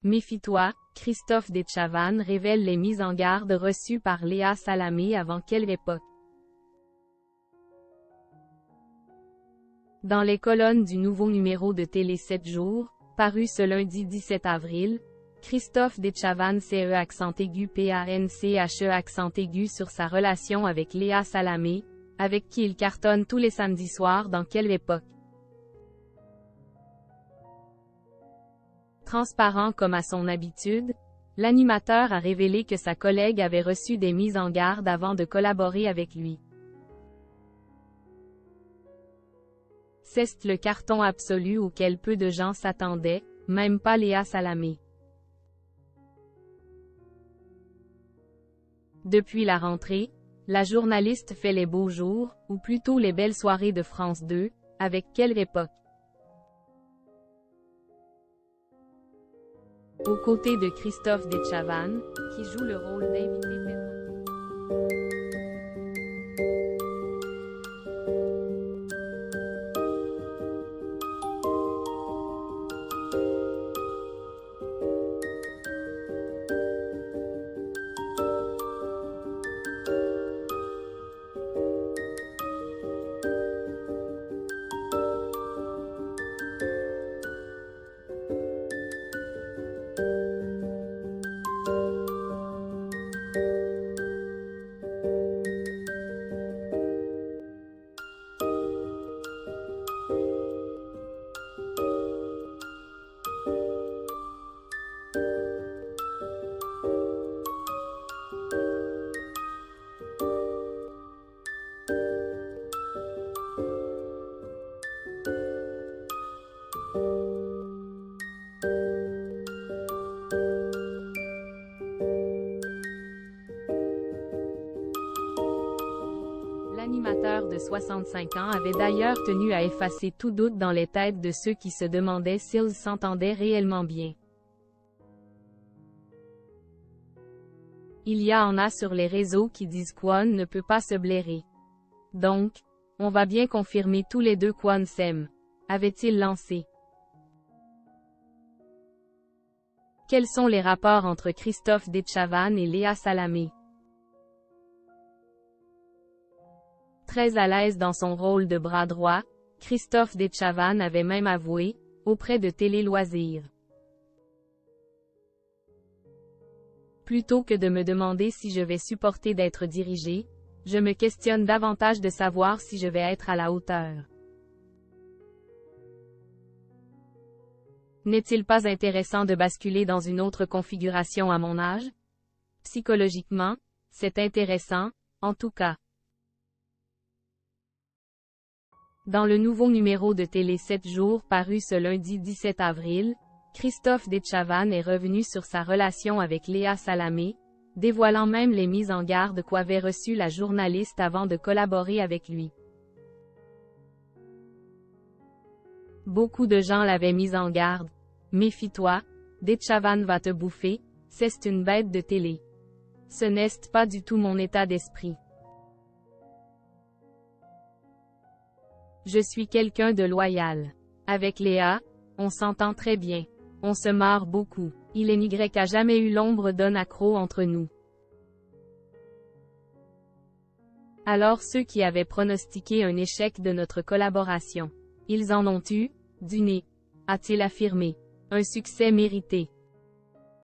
Méfie-toi, Christophe Detchavan révèle les mises en garde reçues par Léa Salamé avant quelle époque. Dans les colonnes du nouveau numéro de Télé 7 jours, paru ce lundi 17 avril, Christophe Detchavan CE accent aigu PANCHE accent aigu sur sa relation avec Léa Salamé, avec qui il cartonne tous les samedis soirs dans quelle époque. Transparent comme à son habitude, l'animateur a révélé que sa collègue avait reçu des mises en garde avant de collaborer avec lui. C'est le carton absolu auquel peu de gens s'attendaient, même pas Léa Salamé. Depuis la rentrée, la journaliste fait les beaux jours, ou plutôt les belles soirées de France 2, avec quelle époque. Aux côtés de Christophe Detchavan, qui joue le rôle d'invité permanent. L'animateur de 65 ans avait d'ailleurs tenu à effacer tout doute dans les têtes de ceux qui se demandaient s'ils s'entendaient réellement bien. Il y en a sur les réseaux qui disent qu'Kwon ne peut pas se blairer. Donc, on va bien confirmer tous les deux qu'Kwon s'aime, avait-il lancé. Quels sont les rapports entre Christophe Detchavan et Léa Salamé? Très à l'aise dans son rôle de bras droit, Christophe Detchavan avait même avoué, auprès de Télé Loisirs. Plutôt que de me demander si je vais supporter d'être dirigé, je me questionne davantage de savoir si je vais être à la hauteur. N'est-il pas intéressant de basculer dans une autre configuration à mon âge? Psychologiquement, c'est intéressant, en tout cas. Dans le nouveau numéro de Télé 7 jours paru ce lundi 17 avril, Christophe Detchavan est revenu sur sa relation avec Léa Salamé, dévoilant même les mises en garde qu'avait reçues la journaliste avant de collaborer avec lui. Beaucoup de gens l'avaient mise en garde. Méfie-toi, Detchavan va te bouffer, c'est une bête de télé. Ce n'est pas du tout mon état d'esprit. Je suis quelqu'un de loyal. Avec Léa, on s'entend très bien. On se marre beaucoup. Il n'y a jamais eu l'ombre d'un accroc entre nous. Alors ceux qui avaient pronostiqué un échec de notre collaboration, ils en ont eu, du nez, a-t-il affirmé. Un succès mérité.